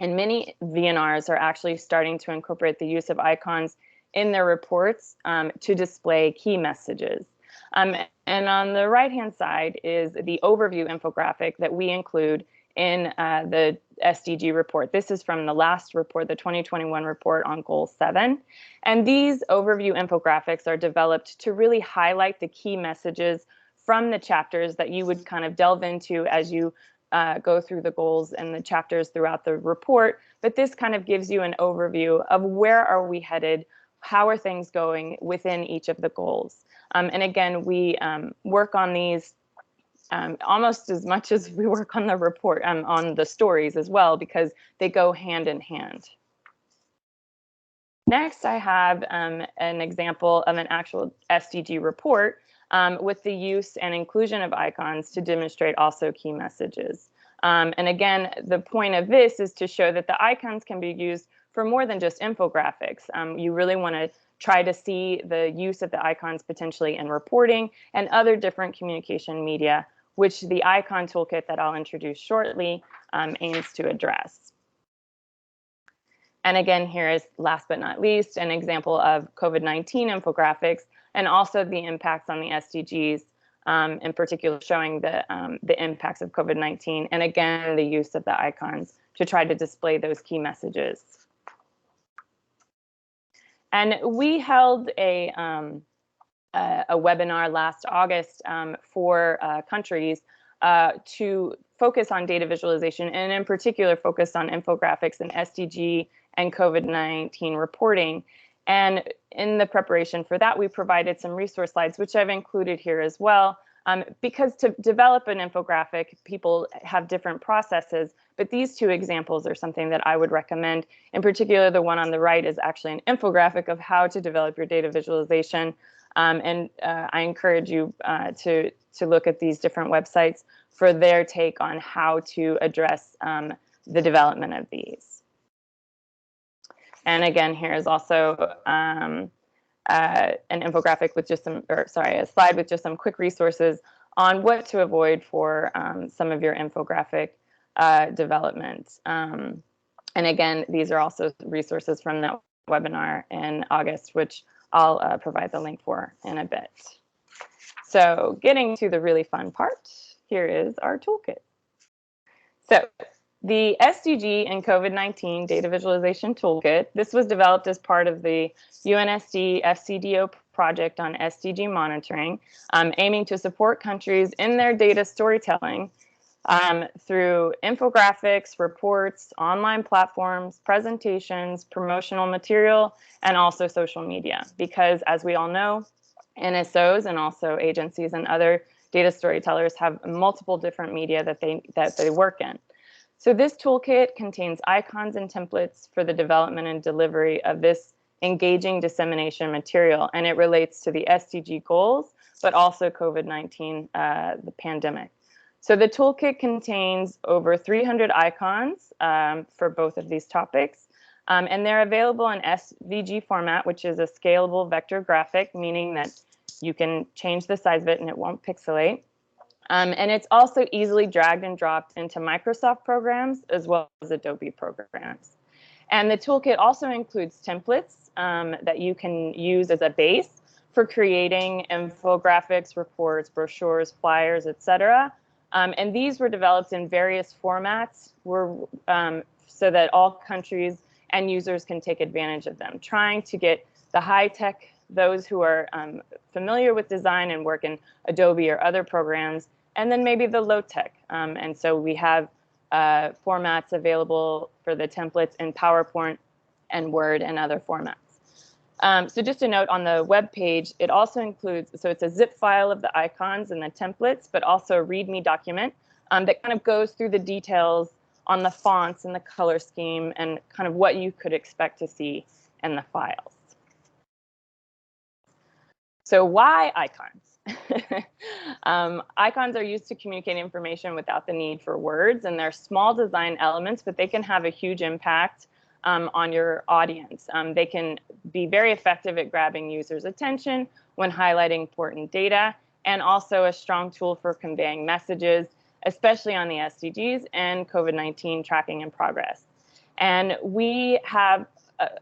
And many VNRs are actually starting to incorporate the use of icons in their reports to display key messages. And on the right-hand side is the overview infographic that we include in the SDG report. This is from the last report, the 2021 report on Goal 7. And these overview infographics are developed to really highlight the key messages from the chapters that you would kind of delve into as you go through the goals and the chapters throughout the report. But this kind of gives you an overview of where are we headed, how are things going within each of the goals. And again, we work on these almost as much as we work on the report, on the stories as well, because they go hand in hand. Next, I have an example of an actual SDG report with the use and inclusion of icons to demonstrate also key messages. And again, the point of this is to show that the icons can be used for more than just infographics. You really want to try to see the use of the icons potentially in reporting and other different communication media, which the icon toolkit that I'll introduce shortly aims to address. And again, here is last but not least, an example of COVID-19 infographics and also the impacts on the SDGs, in particular showing the impacts of COVID-19, and again, the use of the icons to try to display those key messages. And we held a webinar last August for countries to focus on data visualization, and in particular focus on infographics and SDG and COVID-19 reporting. And in the preparation for that, we provided some resource slides, which I've included here as well, because to develop an infographic, people have different processes, but these two examples are something that I would recommend. In particular, the one on the right is actually an infographic of how to develop your data visualization. And I encourage you to look at these different websites for their take on how to address the development of these. And again, here is also an infographic with just some, a slide with just some quick resources on what to avoid for some of your infographic development. And again, these are also resources from that webinar in August, which I'll provide the link for in a bit. So getting to the really fun part, here is our toolkit. So the SDG and COVID-19 Data Visualization Toolkit, this was developed as part of the UNSD FCDO project on SDG monitoring, aiming to support countries in their data storytelling through infographics, reports, online platforms, presentations, promotional material, and also social media. Because as we all know, NSOs and also agencies and other data storytellers have multiple different media that they work in. So this toolkit contains icons and templates for the development and delivery of this engaging dissemination material, and it relates to the SDG goals, but also COVID-19, the pandemic. So the toolkit contains over 300 icons for both of these topics, and they're available in SVG format, which is a scalable vector graphic, meaning that you can change the size of it and it won't pixelate. And it's also easily dragged and dropped into Microsoft programs as well as Adobe programs. And the toolkit also includes templates that you can use as a base for creating infographics, reports, brochures, flyers, etc. And these were developed in various formats so that all countries and users can take advantage of them, trying to get the high-tech, those who are familiar with design and work in Adobe or other programs, and then maybe the low-tech. And so we have formats available for the templates in PowerPoint and Word and other formats. So just a note on the web page, it also includes, so it's a zip file of the icons and the templates, but also a README document that kind of goes through the details on the fonts and the color scheme and kind of what you could expect to see in the files. So why icons? Icons are used to communicate information without the need for words, and they're small design elements, but they can have a huge impact on your audience. They can be very effective at grabbing users' attention when highlighting important data, and also a strong tool for conveying messages, especially on the SDGs and COVID-19 tracking and progress. And we have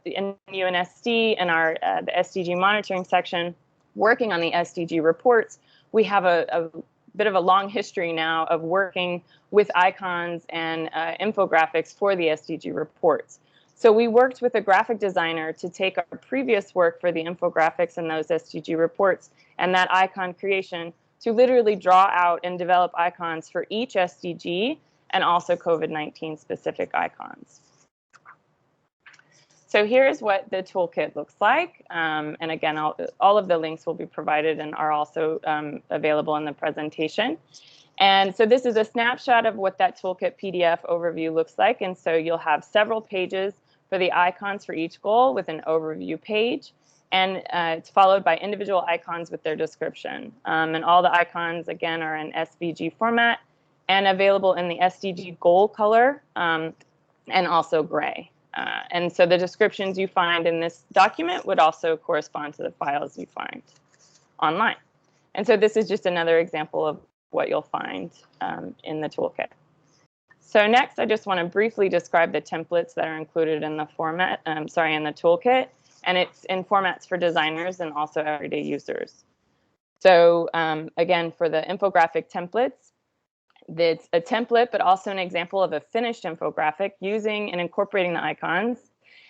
in UNSD and our the SDG monitoring section, working on the SDG reports, we have a bit of a long history now of working with icons and infographics for the SDG reports. So we worked with a graphic designer to take our previous work for the infographics and those SDG reports and that icon creation to literally draw out and develop icons for each SDG and also COVID-19 specific icons. So here's what the toolkit looks like. And again, all of the links will be provided and are also available in the presentation. And so this is a snapshot of what that toolkit PDF overview looks like. And so you'll have several pages for the icons for each goal with an overview page. And it's followed by individual icons with their description. And all the icons, again, are in SVG format and available in the SDG goal color and also gray. And so the descriptions you find in this document would also correspond to the files you find online. And so this is just another example of what you'll find in the toolkit. So next, I just want to briefly describe the templates that are included in the in the toolkit. And it's in formats for designers and also everyday users. So again, for the infographic templates, it's a template, but also an example of a finished infographic using and incorporating the icons,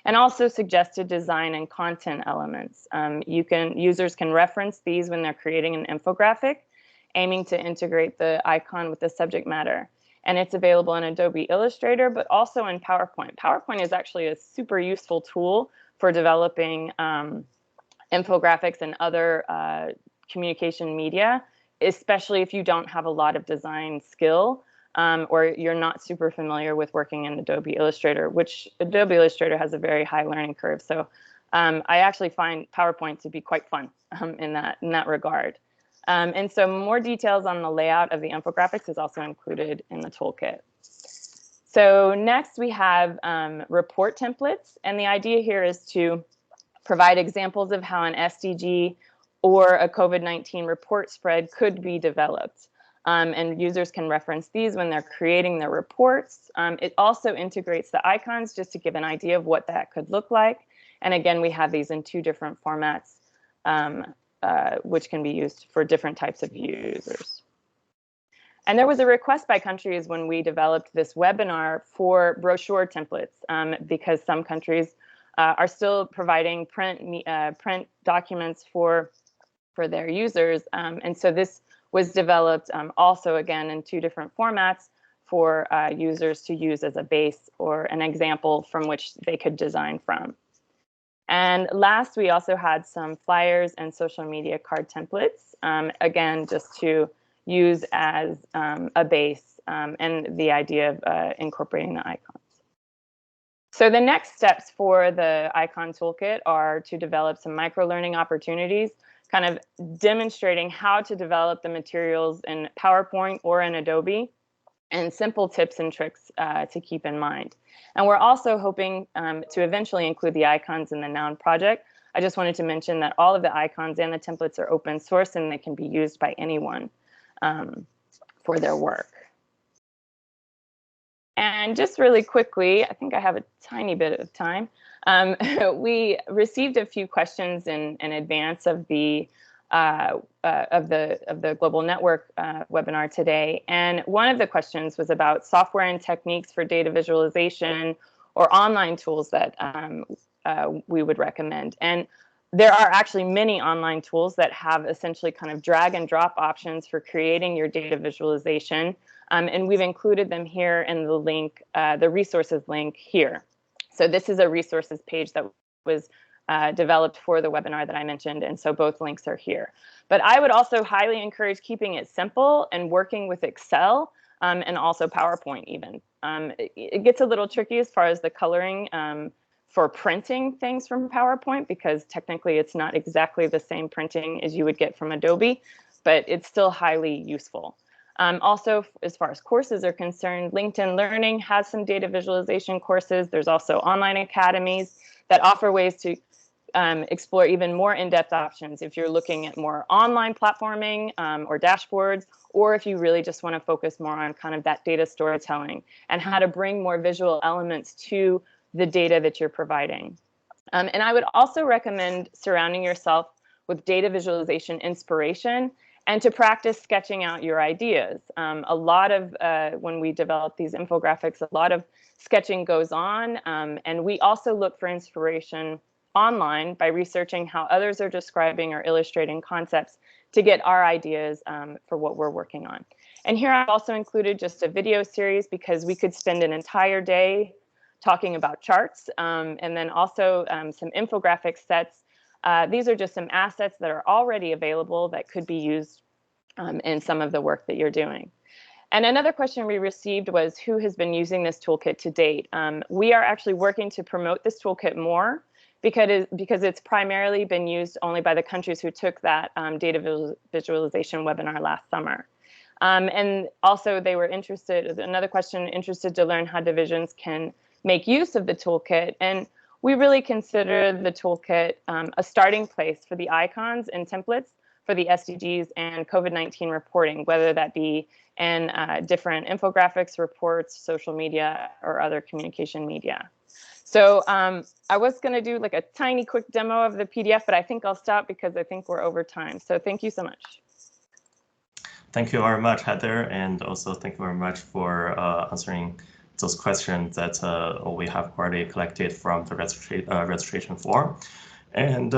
and also suggested design and content elements. Users can reference these when they're creating an infographic, aiming to integrate the icon with the subject matter. And it's available in Adobe Illustrator, but also in PowerPoint. PowerPoint is actually a super useful tool for developing infographics and other communication media, especially if you don't have a lot of design skill or you're not super familiar with working in Adobe Illustrator, which Adobe Illustrator has a very high learning curve. So I actually find PowerPoint to be quite fun in that regard. And so more details on the layout of the infographics is also included in the toolkit. So next we have report templates. And the idea here is to provide examples of how an SDG or a COVID-19 report spread could be developed. And users can reference these when they're creating their reports. It also integrates the icons just to give an idea of what that could look like. And again, we have these in two different formats, which can be used for different types of users. And there was a request by countries when we developed this webinar for brochure templates, because some countries are still providing print documents for their users. And so this was developed also, again, in 2 different formats for users to use as a base or an example from which they could design from. And last, we also had some flyers and social media card templates, again, just to use as a base, and the idea of incorporating the icons. So the next steps for the icon toolkit are to develop some micro-learning opportunities, kind of demonstrating how to develop the materials in PowerPoint or in Adobe, and simple tips and tricks to keep in mind. And we're also hoping to eventually include the icons in the Noun project. I just wanted to mention that all of the icons and the templates are open source and they can be used by anyone for their work. And just really quickly, I think I have a tiny bit of time. We received a few questions in advance of the Global Network webinar today, and one of the questions was about software and techniques for data visualization or online tools that we would recommend. And there are actually many online tools that have essentially kind of drag and drop options for creating your data visualization. And we've included them here in the link, the resources link here. So this is a resources page that was developed for the webinar that I mentioned, and so both links are here. But I would also highly encourage keeping it simple and working with Excel and also PowerPoint even. It gets a little tricky as far as the coloring for printing things from PowerPoint, because technically it's not exactly the same printing as you would get from Adobe, but it's still highly useful. Also, as far as courses are concerned, LinkedIn Learning has some data visualization courses. There's also online academies that offer ways to explore even more in-depth options if you're looking at more online platforming or dashboards, or if you really just want to focus more on kind of that data storytelling and how to bring more visual elements to the data that you're providing. And I would also recommend surrounding yourself with data visualization inspiration and to practice sketching out your ideas. A lot of, when we develop these infographics, a lot of sketching goes on, and we also look for inspiration online by researching how others are describing or illustrating concepts to get our ideas for what we're working on. And here I've also included just a video series because we could spend an entire day talking about charts, and then also some infographic sets. These are just some assets that are already available that could be used in some of the work that you're doing. And another question we received was who has been using this toolkit to date? We are actually working to promote this toolkit more because it's primarily been used only by the countries who took that data visualization webinar last summer. And also they were interested, another question, interested to learn how divisions can make use of the toolkit. And we really consider the toolkit a starting place for the icons and templates for the SDGs and COVID-19 reporting, whether that be in different infographics, reports, social media, or other communication media. So I was going to do like a tiny quick demo of the PDF, but I think I'll stop because I think we're over time. So thank you so much. Thank you very much, Heather, and also thank you very much for answering those questions that we have already collected from the registration form. And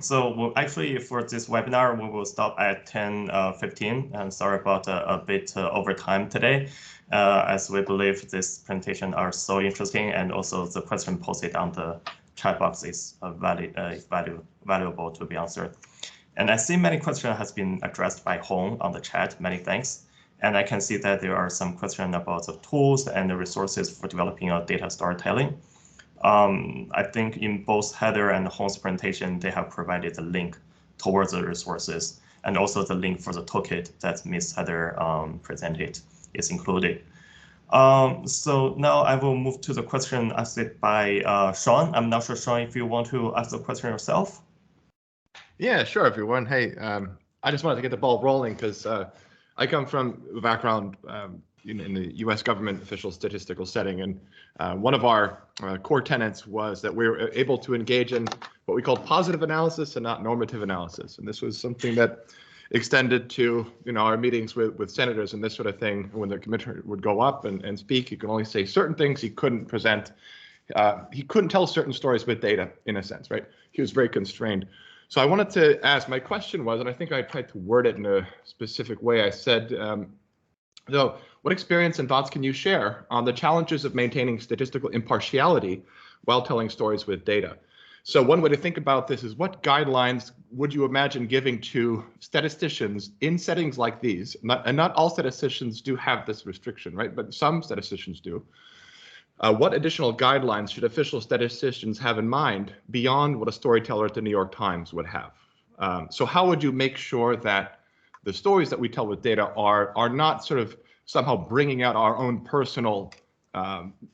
so actually for this webinar, we will stop at 10:15. And sorry about a bit over time today, as we believe this presentation are so interesting, and also the question posted on the chat box is valuable to be answered. And I see many questions has been addressed by Hong on the chat. Many thanks. And I can see that there are some questions about the tools and the resources for developing a data storytelling. I think in both Heather and Hong's presentation, they have provided the link towards the resources, and also the link for the toolkit that Ms. Heather presented is included. So now I will move to the question asked by Sean. I'm not sure, Sean, if you want to ask the question yourself. Yeah, sure, everyone. Hey, I just wanted to get the ball rolling because I come from a background in the U.S. government official statistical setting, and one of our core tenets was that we were able to engage in what we called positive analysis and not normative analysis. And this was something that extended to our meetings with senators and this sort of thing. When the commissioner would go up and speak, he could only say certain things. He couldn't present. He couldn't tell certain stories with data, in a sense, right? He was very constrained. So I wanted to ask, my question was, and I think I tried to word it in a specific way. I said, so what experience and thoughts can you share on the challenges of maintaining statistical impartiality while telling stories with data? So one way to think about this is, what guidelines would you imagine giving to statisticians in settings like these? And not all statisticians do have this restriction, right? But some statisticians do. What additional guidelines should official statisticians have in mind beyond what a storyteller at the New York Times would have? So how would you make sure that the stories that we tell with data are not sort of somehow bringing out our own personal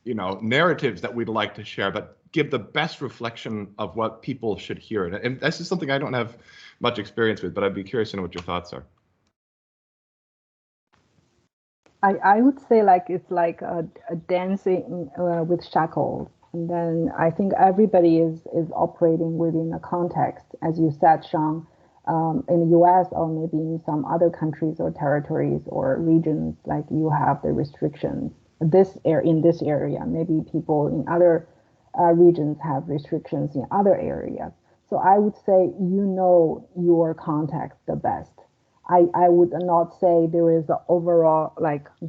narratives that we'd like to share, but give the best reflection of what people should hear? And this is something I don't have much experience with, but I'd be curious to know what your thoughts are. I would say it's like a dancing with shackles. And then I think everybody is operating within a context, as you said, Sean, in the US or maybe in some other countries or territories or regions, like you have the restrictions in this area. Maybe people in other regions have restrictions in other areas. So I would say your context the best. I would not say there is an overall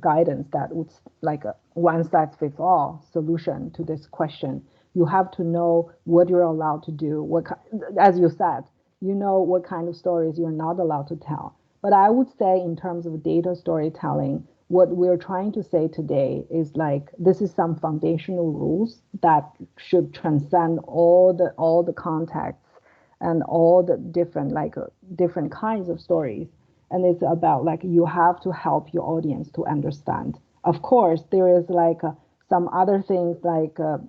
guidance that would a one-size-fits-all solution to this question. You have to know what you're allowed to do. As you said, what kind of stories you're not allowed to tell. But I would say in terms of data storytelling, what we're trying to say today is this is some foundational rules that should transcend all the contexts and all the different kinds of stories. And it's about you have to help your audience to understand. Of course, there is some other things the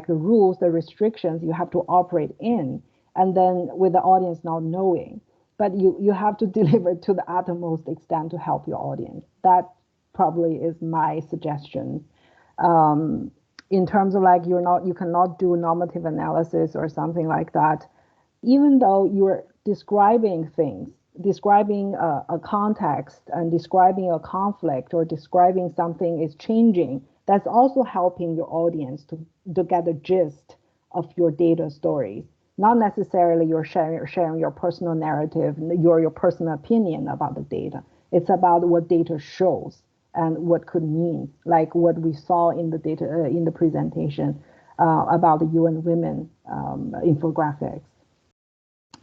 rules, the restrictions you have to operate in, and then with the audience not knowing. But you have to deliver to the utmost extent to help your audience. That probably is my suggestion. In terms of you cannot do normative analysis or something like that, even though you're describing things, describing a context and describing a conflict or describing something is changing, that's also helping your audience to get the gist of your data stories. Not necessarily you're sharing your personal narrative, your personal opinion about the data. It's about what data shows and what could mean, like what we saw in the data in the presentation about the UN Women infographics.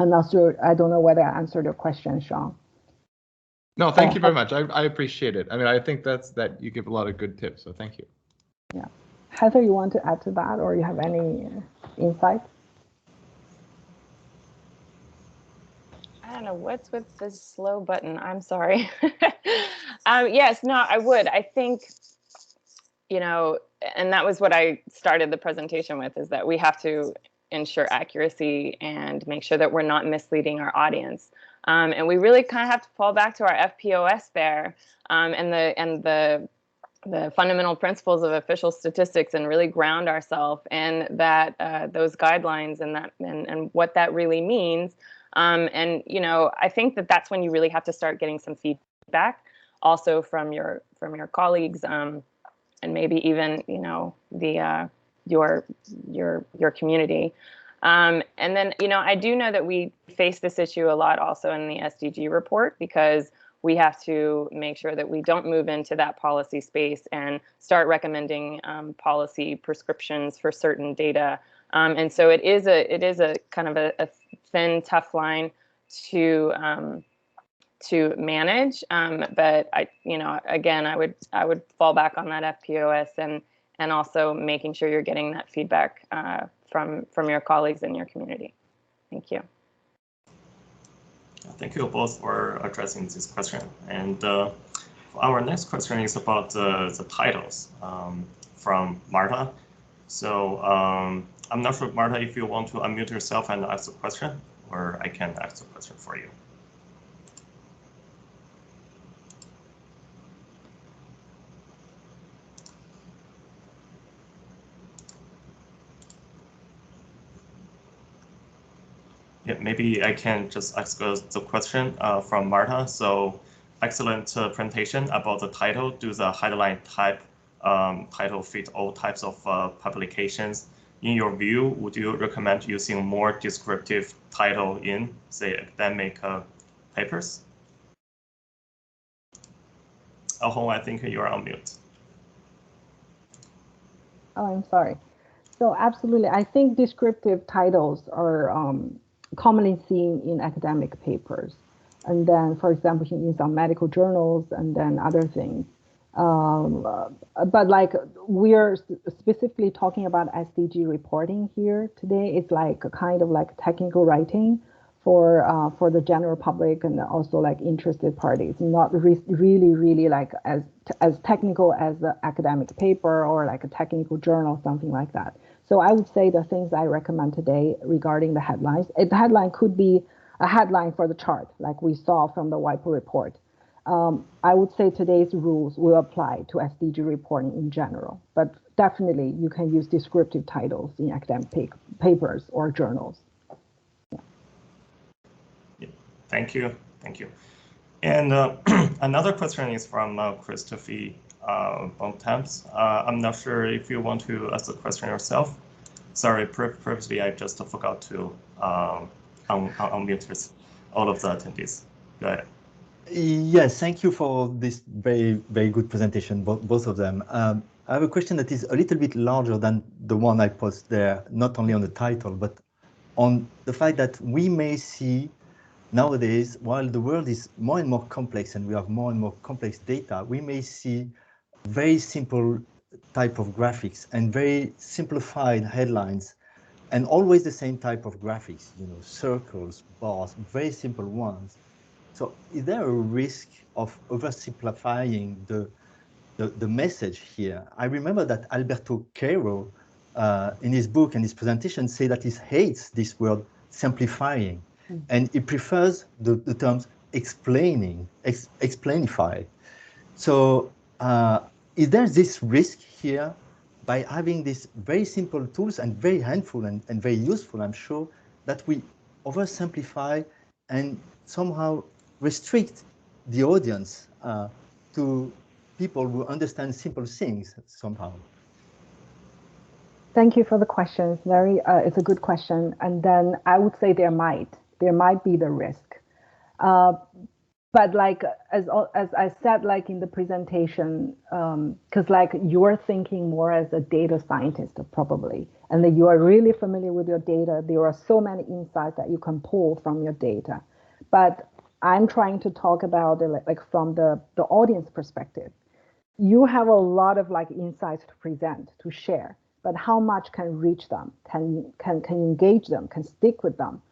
I'm not sure. I don't know whether I answered your question, Sean. No, thank you very much. I appreciate it. I mean, I think that you give a lot of good tips, so thank you. Yeah. Heather, you want to add to that, or you have any insight? I don't know what's with this slow button. I'm sorry. Yes, no, I would. I think, and that was what I started the presentation with, is that we have to ensure accuracy and make sure that we're not misleading our audience. And we really kind of have to fall back to our FPOS there, and the fundamental principles of official statistics, and really ground ourselves in that those guidelines and what that really means. And I think that that's when you really have to start getting some feedback, also from your colleagues, and maybe even your community. And then I do know that we face this issue a lot also in the SDG report, because we have to make sure that we don't move into that policy space and start recommending policy prescriptions for certain data. And so it is a kind of a thin, tough line to manage. But again, I would fall back on that FPOS and also making sure you're getting that feedback from your colleagues in your community. Thank you. Thank you both for addressing this question. And our next question is about the titles from Marta. So I'm not sure, Marta, if you want to unmute yourself and ask the question, or I can ask the question for you. Yeah, maybe I can just ask the question from Marta. So excellent presentation about the title. Do the headline type title fit all types of publications? In your view, would you recommend using more descriptive title in, say, academic papers? Hong, I think you're on mute. Oh, I'm sorry. So absolutely, I think descriptive titles are commonly seen in academic papers. And then, for example, in some medical journals and then other things. But like we're specifically talking about SDG reporting here today. It's like a kind of like technical writing for the general public and also like interested parties, not really like as technical as the academic paper or like a technical journal, something like that. So I would say the things I recommend today regarding the headlines, the headline could be a headline for the chart, like we saw from the WIPO report. I would say today's rules will apply to SDG reporting in general, but definitely you can use descriptive titles in academic papers or journals. Yeah. Thank you. And another question is from Christopher Bontemps. I'm not sure if you want to ask the question yourself. Sorry, previously I just forgot to unmute all of the attendees. Go ahead. Yes, thank you for this very good presentation, both of them. I have a question that is a little bit larger than the one I posed there, not only on the title, but on the fact that we may see nowadays, while the world is more and more complex and we have more and more complex data, we may see very simple type of graphics and very simplified headlines and always the same type of graphics, you know, circles, bars, very simple ones. So is there a risk of oversimplifying the message here? I remember that Alberto Cairo, in his book and his presentation, say that he hates this word simplifying, and he prefers the terms explainify. So is there this risk here by having these very simple tools and very handful and very useful, I'm sure, that we oversimplify and somehow restrict the audience to people who understand simple things somehow? Thank you for the question. It's a good question. And then I would say there might be the risk. But like as I said, like in the presentation, because like you're thinking more as a data scientist probably, and that you are really familiar with your data. There are so many insights that you can pull from your data. But I'm trying to talk about it like from the audience perspective. You have a lot of like insights to present, to share, but how much can reach them, can engage them, can stick with them.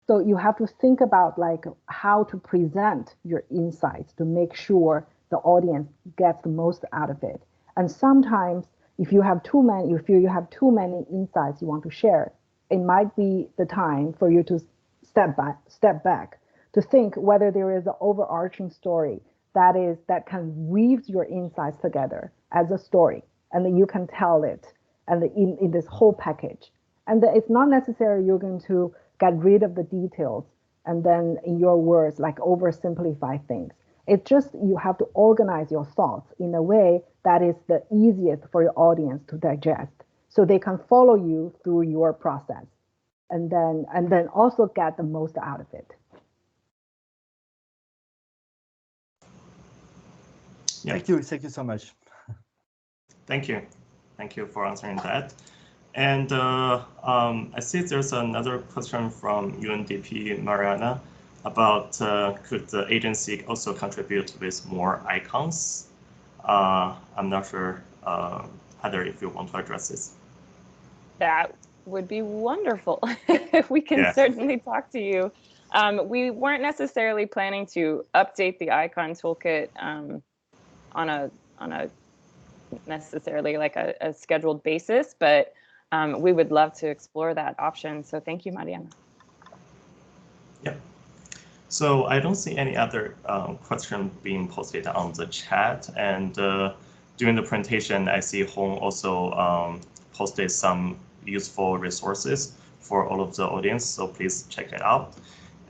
So you have to think about like how to present your insights to make sure the audience gets the most out of it. And sometimes if you have too many, if you have too many insights you want to share, it might be the time for you to step back to think whether there is an overarching story that can weave your insights together as a story, and then you can tell it and in this whole package. And it's not necessarily you're going to get rid of the details and then in your words like oversimplify things. It's just you have to organize your thoughts in a way that is the easiest for your audience to digest, so they can follow you through your process and then also get the most out of it. Yeah. Thank you so much. Thank you for answering that. And I see there's another question from UNDP Mariana about could the agency also contribute with more icons? I'm not sure, Heather, if you want to address this. That would be wonderful. We can certainly talk to you. We weren't necessarily planning to update the icon toolkit on a necessarily like a scheduled basis, but we would love to explore that option. So thank you, Mariana. Yeah. So I don't see any other question being posted on the chat. And during the presentation, I see Hong also posted some useful resources. for all of the audience, so please check it out.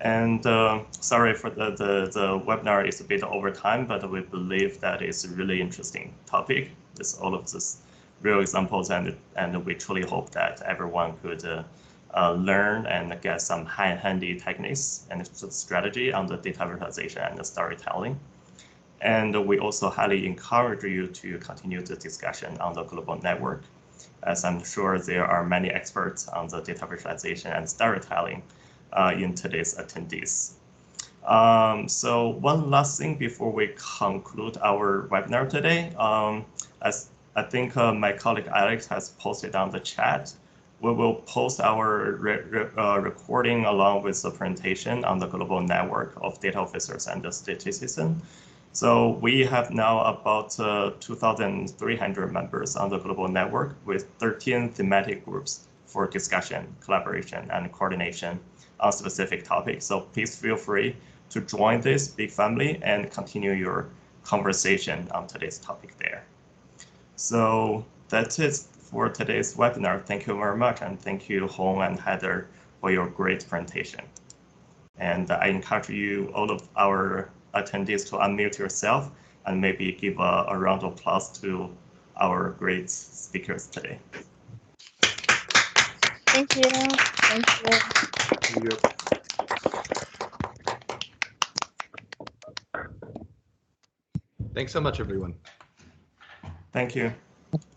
And sorry for the webinar is a bit over time, but we believe that it's a really interesting topic with all of this real examples, and we truly hope that everyone could learn and get some handy techniques and strategy on the data visualization and the storytelling. And we also highly encourage you to continue the discussion on the global network, as I'm sure there are many experts on the data visualization and storytelling in today's attendees. So one last thing before we conclude our webinar today, as I think my colleague Alex has posted on the chat, we will post our recording along with the presentation on the global network of data officers and the statisticians. So we have now about 2,300 members on the global network with 13 thematic groups for discussion, collaboration, and coordination on specific topics. So please feel free to join this big family and continue your conversation on today's topic there. So that's it for today's webinar. Thank you very much, and thank you, Hong and Heather, for your great presentation. And I encourage you, all of our attendees, to unmute yourself and maybe give a round of applause to our great speakers today. Thank you. Thank you. Thanks so much, everyone. Thank you.